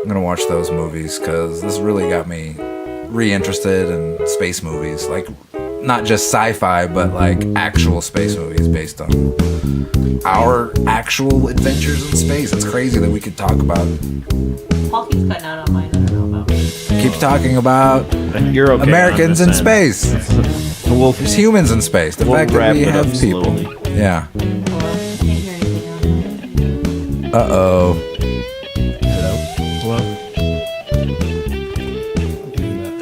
I'm gonna watch those movies because this really got me reinterested in space movies, like not just sci-fi, but like actual space movies based on our actual adventures in space. It's crazy that we could talk about. Paul keeps cutting out on mine. I don't know about me. Keeps talking about You're okay Americans in on this space. end. There's humans in space. The We'll fact that wrap we it have up people. slowly. Yeah. Can't hear anything else. Uh-oh. Hello?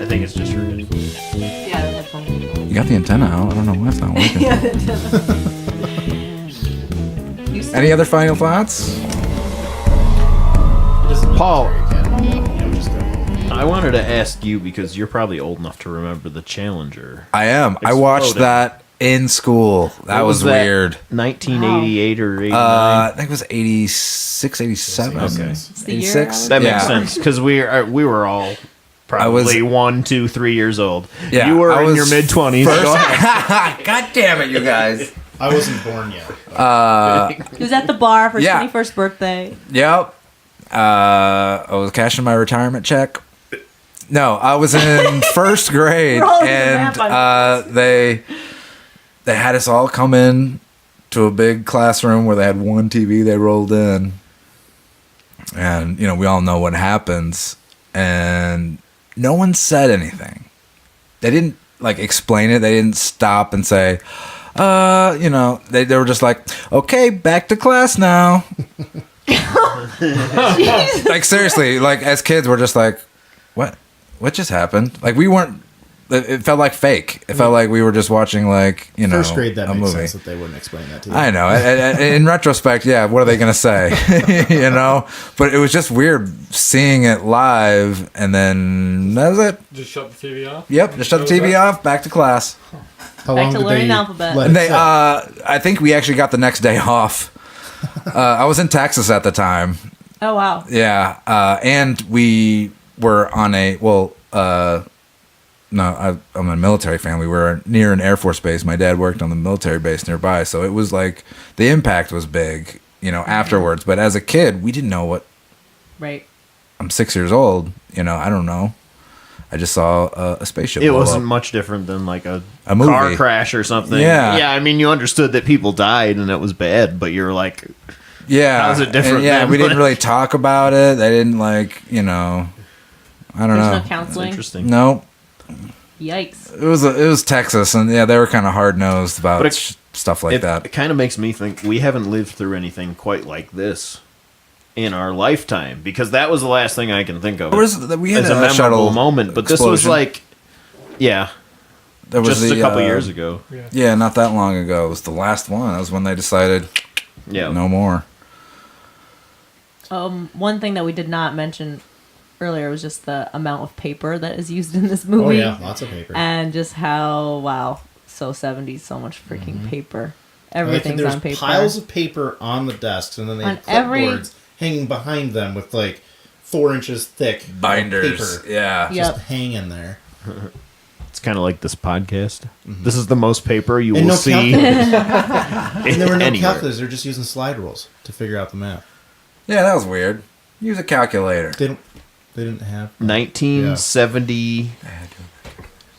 I think it's just her. Yeah, the headphones. You got the antenna out. I don't know why it's not working. Yeah, it doesn't. Any other final thoughts? Paul, I wanted to ask you because you're probably old enough to remember the Challenger. I am. I watched Exploded. that in school. That What was that, weird. 1988 or 89? I think it was 86, 87. Okay. the year 86. That makes Yeah. sense because we were all probably 1, 2, 3 years old. Yeah, you were I in was your mid-20s. first- Go ahead. God damn it, you guys. I wasn't born yet. He was at the bar for his Yeah. 21st birthday. Yep. I was cashing my retirement check. No, I was in first grade, We're all in the and map on they had us all come in to a big classroom where they had one TV they rolled in, and we all know what happens, and no one said anything. They didn't explain it. They didn't stop and say, they were just like, okay, back to class now. Seriously, as kids, we're just like, what just happened? We weren't. It felt like fake. It felt like we were just watching First grade, that a makes movie. sense that they wouldn't explain that to you. I know. In retrospect, yeah, what are they gonna say? But it was just weird seeing it live, and then that was it. Just shut the TV off? Yep, just shut the TV off. Back to class. How Back long to did learning they the alphabet. let And it they, sit? I think we actually got the next day off. I was in Texas at the time. Oh, wow. Yeah, and we were on I'm a military family. We were near an Air Force base. My dad worked on the military base nearby, so it was the impact was big, afterwards. But as a kid, we didn't know what. Right. I'm 6 years old. I don't know. I just saw a spaceship. It blow wasn't up. much different than a movie. car crash or something. Yeah. Yeah, I mean, you understood that people died and it was bad, but you're like, Yeah. How's it different And, yeah, then? we didn't really talk about it. They didn't I don't know. There's no that's counseling. interesting. No, Yikes. it was Texas, and yeah, they were kind of hard nosed about But stuff like that. It kind of makes me think we haven't lived through anything quite like this in our lifetime because that was the last thing I can think of We had as a memorable shuttle moment. But this was explosion. There was just a couple years ago. Yeah, not that long ago. It was the last one. That was when they decided Yeah, no more. One thing that we did not mention earlier was just the amount of paper that is used in this movie. Oh yeah, lots of paper. And just how, so 70s, so much freaking paper. And Everything's there's on paper. piles of paper on the desks, and then they On have every- clipboards hanging behind them with 4 inches thick Binders. paper Yeah. Yep. just hanging there. it's kind of like this podcast. This is the most paper you And will no see. And there were no anywhere. calculators; they're just using slide rules to figure out the math. Yeah, that was weird. Use a calculator. They didn't have 1970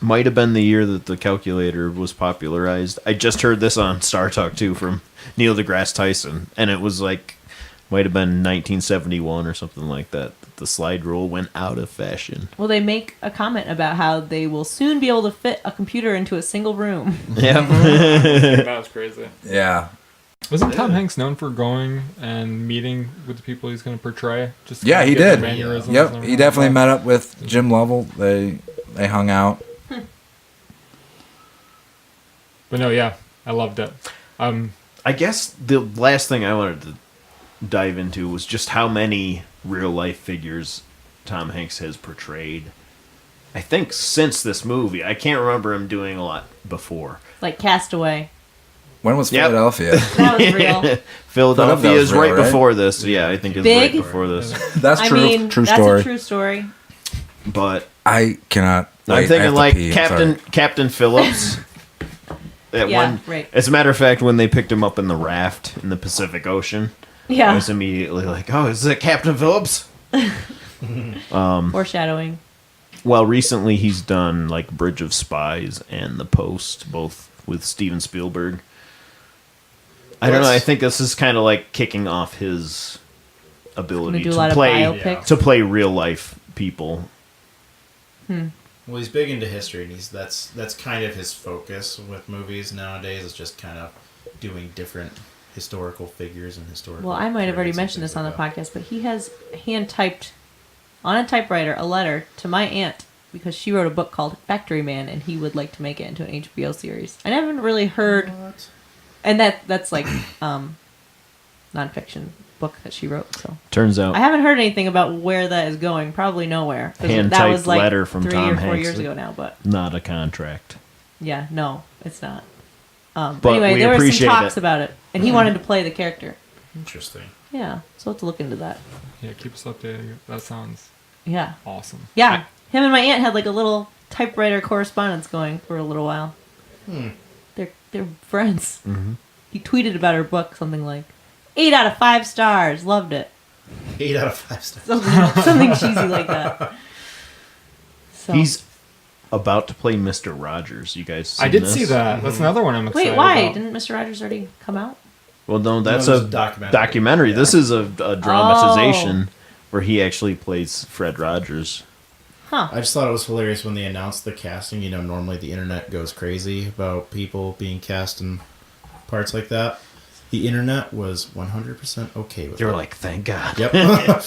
might have been the year that the calculator was popularized. I just heard this on Star Talk too from Neil deGrasse Tyson, and it was might have been 1971 or something like that. The slide rule went out of fashion. Well, they make a comment about how they will soon be able to fit a computer into a single room. Yeah. That was crazy. Yeah. Wasn't Tom Hanks known for going and meeting with the people he's going to portray? Just to Yeah, kind he of get did. their mannerisms and Yep, everything he definitely like met up with Jim Lovell. They hung out. that. But no, yeah, I loved it. I guess the last thing I wanted to dive into was just how many real life figures Tom Hanks has portrayed. I think since this movie, I can't remember him doing a lot before. Like Castaway. When was Yep. Philadelphia? That was real. Philadelphia was is real, right right? before this. Yeah, I think it's Big. right before this. That's I true. mean, true that's story. a true story. But I cannot. I'm wait, I thinking have to pee, I'm sorry. Captain Phillips. Yeah, right. As a matter of fact, when they picked him up in the raft in the Pacific Ocean, I Yeah. was immediately like, "Oh, is it Captain Phillips?" Foreshadowing. Well, recently he's done like Bridge of Spies and The Post, both with Steven Spielberg. I don't know. I think this is kind of like kicking off his ability Do a lot to of play biopics. real life people. Well, he's big into history, and that's kind of his focus with movies nowadays. Is just kind of doing different historical figures and historical. Well, I might have already periods and mentioned this things on the like that. podcast, but he has hand typed on a typewriter a letter to my aunt because she wrote a book called Factory Man, and he would like to make it into an HBO series. I haven't really heard, What? and that's like nonfiction book that she wrote. So Turns out I haven't heard anything about where that is going. Probably nowhere. 'Cause that Hand-typed was like letter from 3 Tom or 4 Hanks. years ago now, but not a contract. yeah, no, it's not. But Anyway, we there were some appreciate talks it. about it, and he wanted to play the character. Interesting. Yeah, so let's look into that. Yeah, keep us updated. That sounds Yeah. awesome. Yeah, him and my aunt had like a little typewriter correspondence going for a little while. They're friends. Mm-hmm. He tweeted about her book something like 8 out of 5 stars, loved it. 8 out of 5 stars. Something cheesy like that. So. He's about to play Mr. Rogers. You guys I seen did this? see that. That's another one I'm excited Wait, why about. didn't Mr. Rogers already come out? Well, no, that's there's a a documentary. documentary. Yeah. This is a dramatization where he actually plays Fred Rogers. Huh? I just thought it was hilarious when they announced the casting. You know, normally the internet goes crazy about people being cast in parts like that. The internet was 100% okay with They it. were like, thank God. Yep.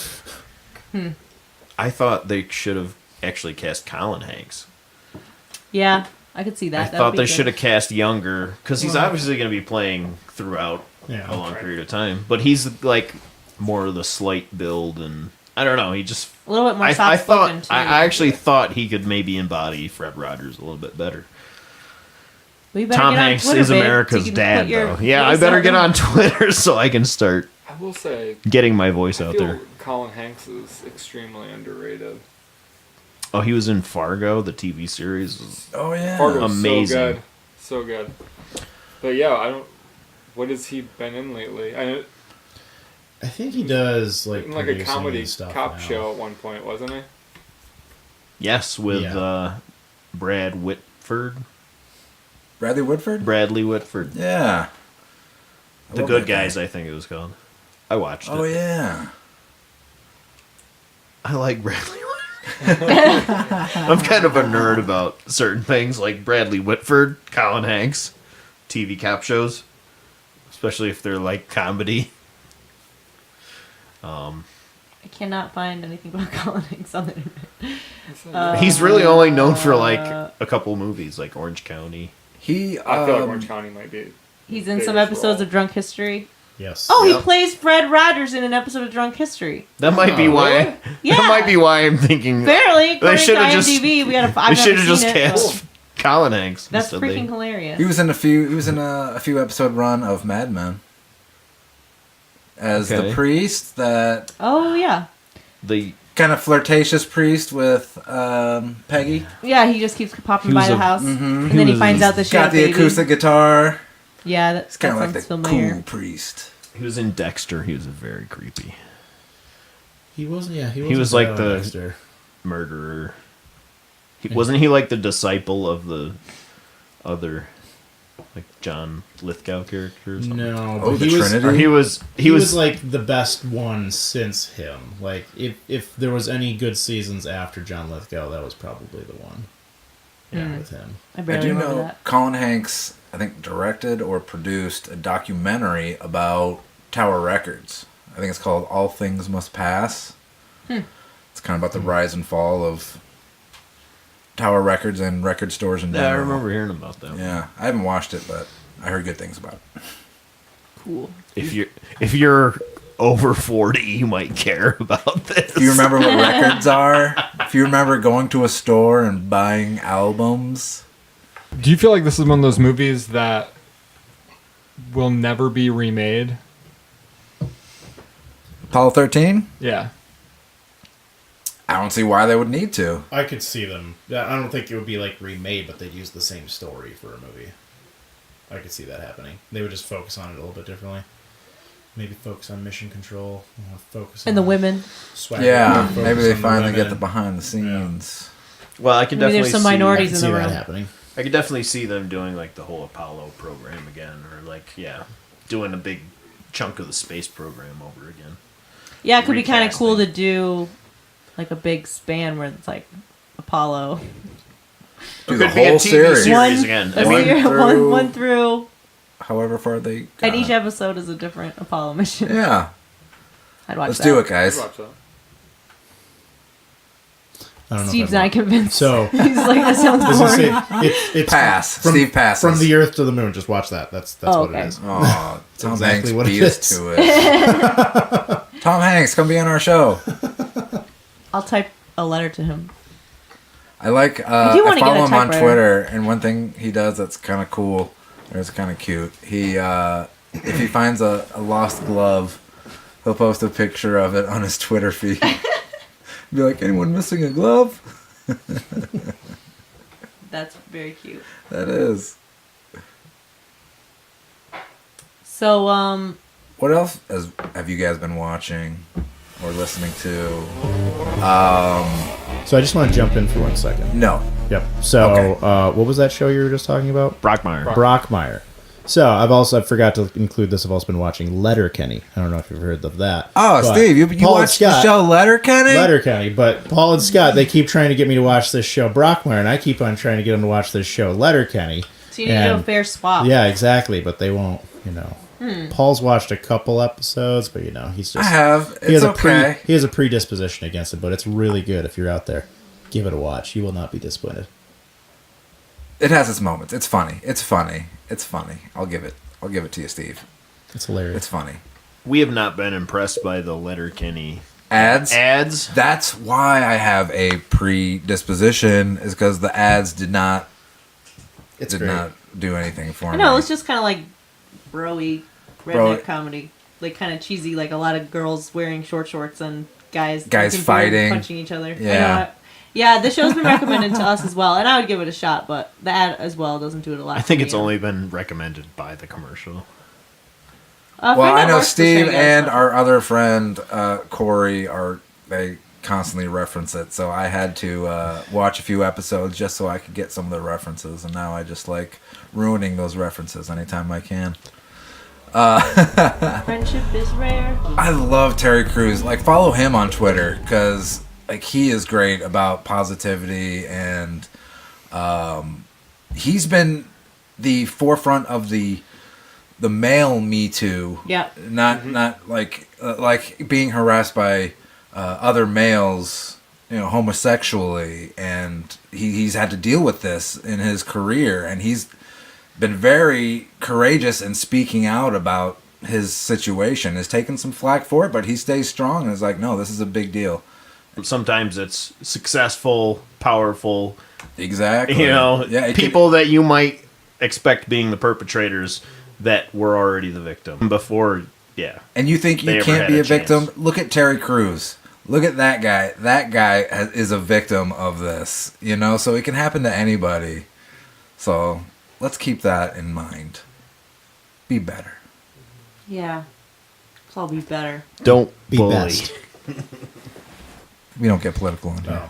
I thought they should have actually cast Colin Hanks. Yeah, I could see that. I That would thought be they good. should have cast younger, because he's obviously going to be playing throughout Yeah. a long period of time. But he's like more of the slight build, and I don't know. He just a little bit more I soft thought spoken too. I actually thought he could maybe embody Fred Rogers a little bit better. Well, you better Tom get on Hanks Twitter, is babe, so America's you can dad, put your though. Yeah, I voice better out get there. on Twitter so I can start I will say, getting my voice I out feel there. Colin Hanks is extremely underrated. Oh, he was in Fargo, the TV series. Oh yeah. Fargo's Amazing. so good, so good. But yeah, I don't. What has he been in lately? I think he does like In like a producing comedy and stuff cop now. show at one point, wasn't he? Yes, with Yeah. Brad Whitford, Bradley Whitford. Bradley Whitford, Yeah. I The love Good that guy. Guys. I think it was called. I watched Oh it. yeah. I like Bradley Whitford. I'm kind of a nerd about certain things, like Bradley Whitford, Colin Hanks, TV cop shows, especially if they're like comedy. I cannot find anything about Colin Hanks on the internet. He's really only known for like a couple movies, like Orange County. He. I feel like Orange County might be. He's in some biggest episodes role. of Drunk History. Yes. Oh, Yep. he plays Fred Rogers in an episode of Drunk History. That might be Oh, why. really? Yeah. That might be why I'm thinking. Barely, according to should've just- IMDb, we got a. They I've should never have just seen it, cast but Colin Hanks. that's instead. freaking They- hilarious. He was in a few. He was in a few episode run of Mad Men as Okay. the priest, that Oh yeah, The kind of flirtatious priest with Peggy. yeah. He just keeps popping He by was the a- house, Mhm. and He then he was- finds out that she had Got a the baby. acoustic guitar. Yeah, It's kind of like the sounds familiar. cool priest. he was in Dexter. He was very creepy. He wasn't. Yeah, he, He was wasn't like bad on the- Dexter. Murderer. Wasn't he like the disciple of the other, like John Lithgow character? Or something? No, Oh, but the he was. Trinity? Or he was. He was like the best one since him. Like if there was any good seasons after John Lithgow, that was probably the one. Yeah, with him. I I barely do remember know that. Colin Hanks, I think, directed or produced a documentary about Tower Records. I think it's called All Things Must Pass. It's kind of about the rise and fall of Tower Records and record stores in Yeah, I general. remember hearing about that. Yeah, I haven't watched it, but I heard good things about it. Cool. If you're over 40, you might care about this. If you remember what records are, if you remember going to a store and buying albums, Do you feel like this is one of those movies that will never be remade? Apollo 13, Yeah. I don't see why they would need to. I could see them. Yeah, I don't think it would be like remade, but they'd use the same story for a movie. I could see that happening. They would just focus on it a little bit differently. maybe focus on mission control. Focus And on the women. swagger, Yeah, focus maybe they on finally get women. the behind the scenes. Well, I can Maybe definitely there's some see, I minorities can in see the that room. happening. I could definitely see them doing like the whole Apollo program again, or like doing a big chunk of the space program over again. Yeah, it could be kind of cool to Recasting. do like a big span where it's like Apollo. Do It the could be a whole TV series. series again. a I mean, series- through- one through, However far they got. and each episode is a different Apollo mission. Yeah. I'd watch Let's that. do it, guys. Watch that. I don't know. Steve's if I not convinced. So, He's like, that sounds I was gonna say, boring. it's Pass. From, Steve passes. From the Earth to the Moon. Just watch that. That's Oh, what okay. it is. Oh, Tom exactly Hanks what it beat us is. to it. Tom Hanks, come be on our show. I'll type a letter to him. I like. do I wanna get follow a him on typewriter. Twitter, and one thing he does that's kind of cool, or it's kind of cute. He, if he finds a lost glove, he'll post a picture of it on his Twitter feed. Be like, anyone missing a glove? That's very cute. That is. So, What else have you guys been watching or listening to? So I just want to jump in for 1 second. No. Yep. So, Okay. what was that show you were just talking about? Brockmire. Brockmire. So I forgot to include this. I've also been watching Letterkenny. I don't know if you've heard of that. Oh, But Steve, you Paul and watched the Scott- show Letterkenny? Letterkenny, but Paul and Scott, they keep trying to get me to watch this show Brockmire, and I keep on trying to get them to watch this show Letterkenny. so you need to do a fair swap. Yeah, exactly, but they won't. Hmm. Paul's watched a couple episodes, but he's I just have. he has It's a okay. he has a predisposition against it, but it's really good. If you're out there, give it a watch. You will not be disappointed. It has its moments. It's funny. It's funny. It's funny. I'll give it to you, Steve. It's hilarious. It's funny. We have not been impressed by the Letterkenny Ads? ads. That's why I have a predisposition, is because the ads did not do anything for I me. know, it's just kind of like bro-y redneck Bro- comedy. Like kind of cheesy, like a lot of girls wearing short shorts and guys Guys drinking beer and fighting. punching each other. I Yeah. know. Yeah, the show's been recommended to us as well, and I would give it a shot, but the ad as well doesn't do it a lot. I think for it's me. only been recommended by the commercial. A Well, friend I at know work for Steve sure and does. our other friend Corey they constantly reference it, so I had to watch a few episodes just so I could get some of the references, and now I just like ruining those references anytime I can. Friendship is rare. I love Terry Crews. Like, follow him on Twitter because like he is great about positivity, and he's been the forefront of the male Me Too. Yeah. Not like being harassed by other males, homosexually, and he's had to deal with this in his career, and he's been very courageous in speaking out about his situation. Has taken some flack for it, but he stays strong and is like, no, this is a big deal. Sometimes it's successful, powerful, Exactly. it people that you might expect being the perpetrators that were already the victim before, yeah. and you think they you ever can't had be a a victim? chance. Look at Terry Crews. Look at that guy. That guy is a victim of this, so it can happen to anybody. So let's keep that in mind. Be better. Yeah. Let's all be better. Don't Be bully. best. We don't get political on here.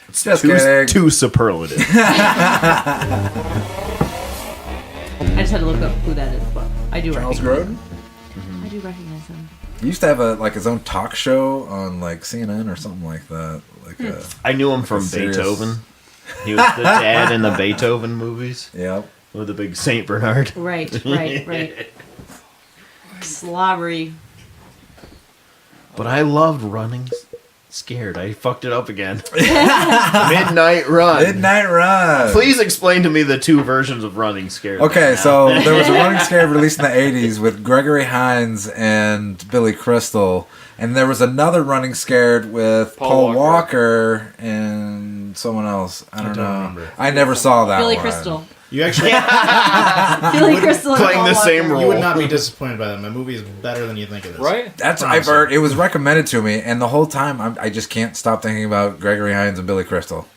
It's Just kidding. too superlative. I just had to look up who that is, but I do Charles recognize Grodin? him. I do recognize him. He used to have his own talk show on CNN or something like that. I knew him from serious- Beethoven. He was the dad in the Beethoven movies Yep. with the big Saint Bernard. Right. Slobbery. But I loved running scared. I fucked it up again. Midnight Run. Midnight Run. Please explain to me the two versions of Running Scared. Okay, right so now. there was a running scared released in the 80s with Gregory Hines and Billy Crystal. And there was another running scared with Paul Walker and someone else. I don't know. remember. I never saw that Billy one. Crystal. You actually Billy Crystal. and playing Paul the same Walker. role. you would not be disappointed by that. My movie is better than you think it is. Right? That's I've heard. It was recommended to me, and the whole time I just can't stop thinking about Gregory Hines and Billy Crystal.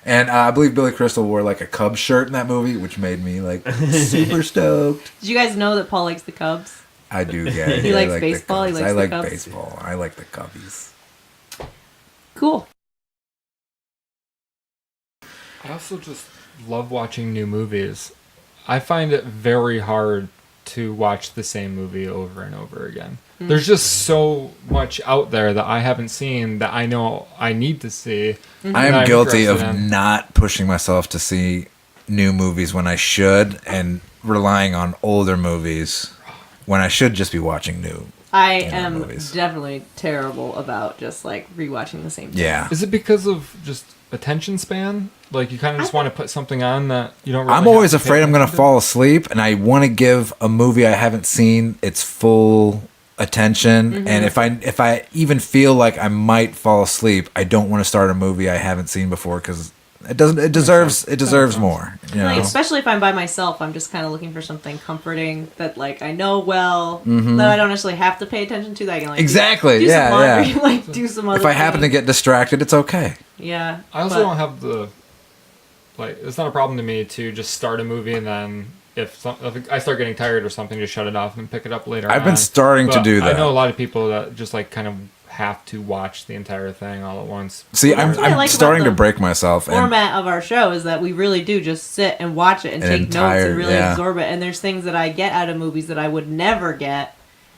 And I believe Billy Crystal wore like a Cubs shirt in that movie, which made me like super stoked. Did you guys know that Paul likes the Cubs? I do, yeah. He I likes like the baseball, he Cubs. likes I the like Cubs. baseball. I like the Cubbies. Cool. I also just love watching new movies. I find it very hard to watch the same movie over and over again. There's just so much out there that I haven't seen that I know I need to see. I that am I'm guilty of interested in. not pushing myself to see new movies when I should, and relying on older movies when I should just be watching new. I You know, am movies. definitely terrible about just like rewatching the same thing. Yeah. Is it because of just attention span? Like you kind of just want to put something on that you don't really I'm always have to pay afraid I'm going to attention fall asleep, and I want to give a movie I haven't seen its full attention. And if I even feel like I might fall asleep, I don't want to start a movie I haven't seen before because it deserves more. You Like, know? especially if I'm by myself, I'm just kind of looking for something comforting that like I know well that I don't necessarily have to pay attention to. That I can like Exactly, do yeah, some laundry, yeah. like do some other. If I happen to thing. get distracted, it's okay. Yeah. I also but- don't have the like. It's not a problem to me to just start a movie and then if I start getting tired or something, just shut it off and pick it up later. I've been on. starting to But do that. I know a lot of people that just like kind of have to watch the entire thing all at once. See, Well, I'm, that's what I I'm like starting about to the break myself. And format of our show is that we really do just sit and watch it and An take entire- notes and really yeah. absorb it. And there's things that I get out of movies that I would never get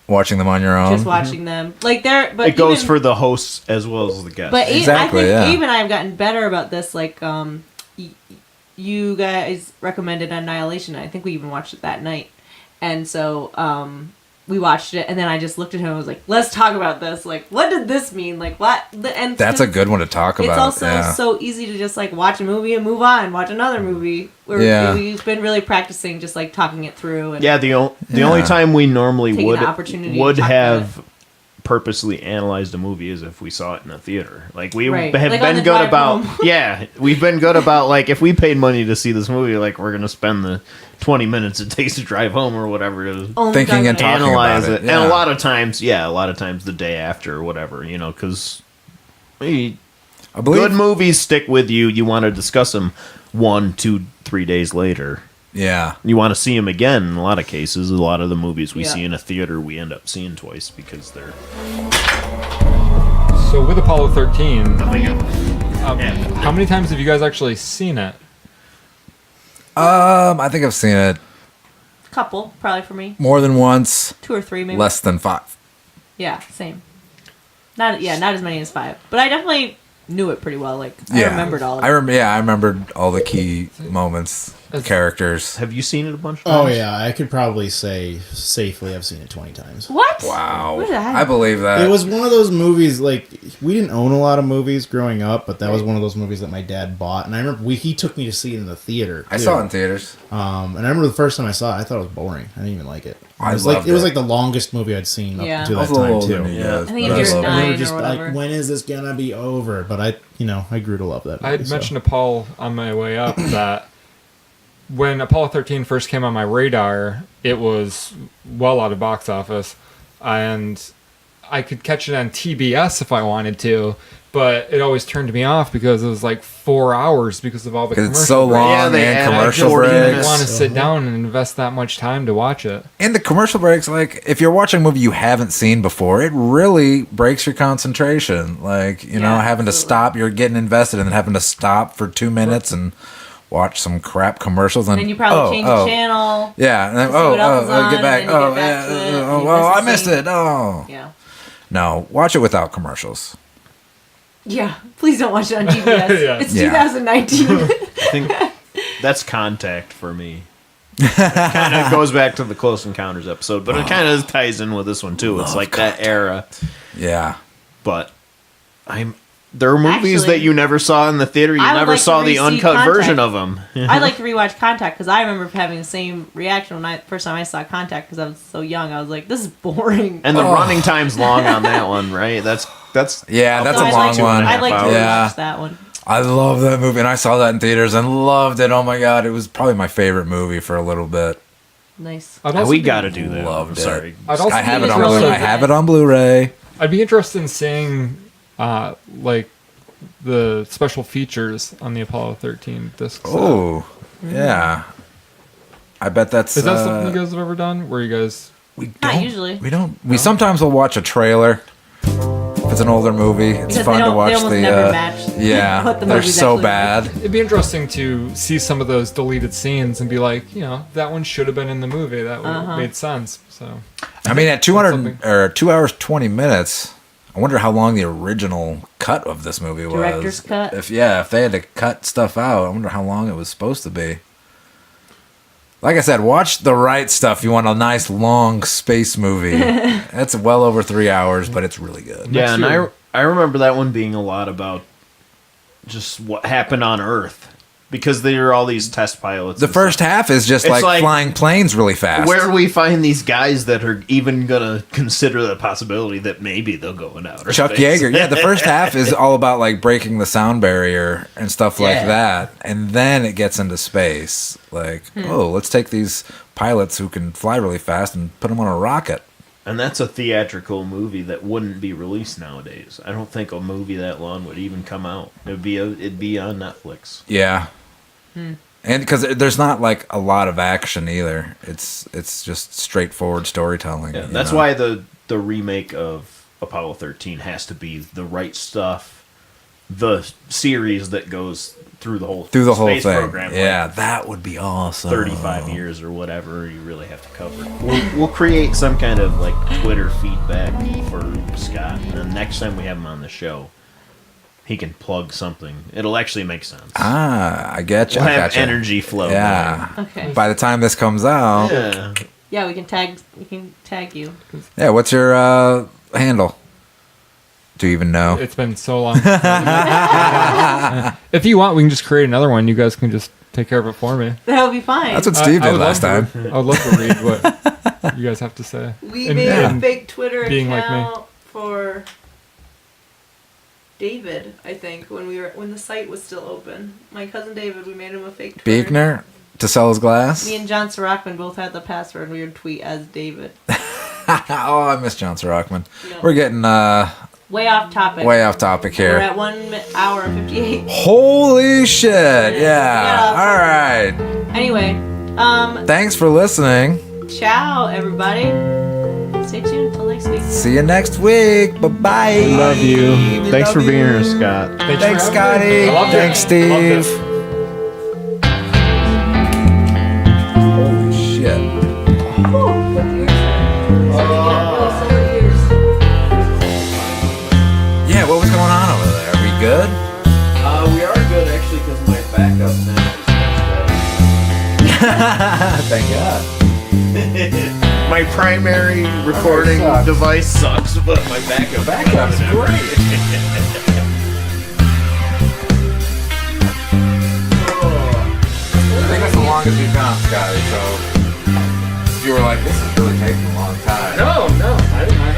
watching them on your own. just watching them. Like there, but It goes even- for the hosts as well as the guests. But Exactly, I think yeah. even I've gotten better about this. Like, you guys recommended Annihilation. I think we even watched it that night, and so we watched it, and then I just looked at him and was like, "Let's talk about this. Like, what did this mean? Like, what?" And That's a good one to talk about. It's also yeah. so easy to just like watch a movie and move on, watch another movie. Yeah. We've been really practicing just like talking it through. And Yeah, the only Yeah. time we normally Taking would the opportunity to would talk about have purposely analyzed a movie is if we saw it in a theater. Like we Right. have Like on been the good drive about home. yeah, we've been good about like if we paid money to see this movie, like we're gonna spend the 20 minutes it takes to drive home or whatever it is. only Thinking and talking talking Analyze about it, it, yeah. and a lot of times the day after or whatever, you know, because I believe. good movies stick with you. You want to discuss them 1, 2, 3 days later. Yeah. You want to see them again. In a lot of cases, a lot of the movies we Yeah. see in a theater, we end up seeing twice because they're. So with Apollo 13, how many times have you guys actually seen it? I think I've seen it couple probably for me, more than once, 2 or 3 maybe. less than 5. Yeah, same. Not as many as 5, but I definitely knew it pretty well. Like I Yeah. remembered all of it. I remembered all the key moments, characters. Have you seen it a bunch of Oh times? yeah, I could probably say safely I've seen it 20 times. What? Wow. What did I believe that. It was one of those movies, like, we didn't own a lot of movies growing up, but that was one of those movies that my dad bought. And I remember he took me to see it in the theater. I too. saw it in theaters. And I remember the first time I saw it, I thought it was boring. I didn't even like it. I It was like loved it was it. like the longest movie I'd seen Yeah. up to I was that a little time older too. than you Yeah. guys, I think but if you're loved it. 9 We were or just whatever. like, when is this gonna be over? But I grew to love that movie. I had so. mentioned to Paul on my way up that when Apollo 13 first came on my radar, it was well out of box office, and I could catch it on TBS if I wanted to, but it always turned me off because it was like 4 hours because of all the Because commercial it's so breaks. long Yeah, they and add commercial 40 I didn't minutes. want to sit down and invest that much time to watch it. And the commercial breaks, like, if you're watching a movie you haven't seen before, it really breaks your concentration. Like, you know, Yeah, having to absolutely. stop, you're getting invested, and then having to stop for 2 minutes and watch some crap commercials. And And you probably change the channel. Yeah, and then, to see what else is on, get back. and then you Oh, get back to it, and you well, I miss the missed scene. it. Oh. Yeah. No, watch it without commercials. Yeah. Please don't watch it on TBS. Yeah. It's Yeah. 2019. I think that's Contact for me. Kind of goes back to the Close Encounters episode, but it kind of ties in with this one too. It's like that era, Yeah. but there are movies Actually, that you never saw in the theater. You I would never like to saw the re-see uncut Contact. version of them. I like to rewatch Contact because I remember having the same reaction when first time I saw Contact because I was so young. I was like, this is boring. And the running time's long on that one, right? That's Yeah, that's So a I'd long like to, one. I'd like to rewatch Yeah. that one. I love that movie, and I saw that in theaters and loved it. Oh my god, it was probably my favorite movie for a little bit. Nice. I'd also we be- got to do that. Loved I'm it. sorry. I'd also I have be it on interested- Blu-ray. I have it on Blu-ray. I'd be interested in seeing, like, the special features on the Apollo 13 disc set. Oh, yeah. I bet that's. Is that something you guys have ever done? Where you guys... We Not don't usually. We don't. We sometimes will watch a trailer. If it's an older movie, it's Because fun they to don't- watch they almost the. never match Yeah, what the they're movie's so actually bad. It'd be interesting to see some of those deleted scenes and be like, you know, that one should have been in the movie. That would have made sense. So I mean, at 200 something. or 2 hours 20 minutes, I wonder how long the original cut of this movie was. Director's cut? If they had to cut stuff out, I wonder how long it was supposed to be. Like I said, watch the right stuff. You want a nice long space movie. It's well over 3 hours, but it's really good. Yeah, and year. I remember that one being a lot about just what happened on Earth. Because there are all these test pilots. The and first half is just It's like like- flying planes really fast. Where do we find these guys that are even gonna consider the possibility that maybe they'll go in outer Chuck space? Yeager. Yeah, the first half is all about like breaking the sound barrier and stuff like Yeah. that. And then it gets into space. Like, oh, let's take these pilots who can fly really fast and put them on a rocket. And that's a theatrical movie that wouldn't be released nowadays. I don't think a movie that long would even come out. It'd be on Netflix. Yeah. And because there's not like a lot of action either. It's just straightforward storytelling. Yeah, you that's know? why the remake of Apollo 13 has to be the right stuff. The series that goes through the whole space thing. program. Yeah, that would be awesome. 35 years or whatever you really have to cover. We'll create some kind of like Twitter feedback for Scott, and then next time we have him on the show, he can plug something. It'll actually make sense. Ah, I get you. We'll I have gotcha. energy flow. Yeah. Okay. By the time this comes out, Yeah. Yeah, we can tag you. yeah. What's your handle? Do you even know? it's been so long. If you want, we can just create another one. You guys can just take care of it for me. That would be fine. That's what Steve I did would last love time. to- I would love to read what you guys have to say. We And- made a and fake Twitter being like me. account for David, I think, when the site was still open. My cousin David, we made him a fake Twitter. Beekner to sell his glass. Me and John Sorockman both had the password, and we would tweet as David. Oh, I miss John Sorockman. No. We're getting Way off topic. way off topic We're here. at 1 hour and 58. Holy shit! Yeah. Yeah. All right. Anyway, Thanks for listening. ciao, everybody. Stay tuned until next week. See you next week. Bye bye. Love you. Thanks for being here, Scott. Thanks, Scotty. I loved it. Thanks, I loved Steve. it. Holy shit. Yeah, what was going on over there? Are we good? We are good actually because my backup now Thank God. my primary recording sucks. device sucks, but my backup Backup's great. I think that's the longest we've gone, Scotty, so you were like, this is really taking a long time. No, I didn't.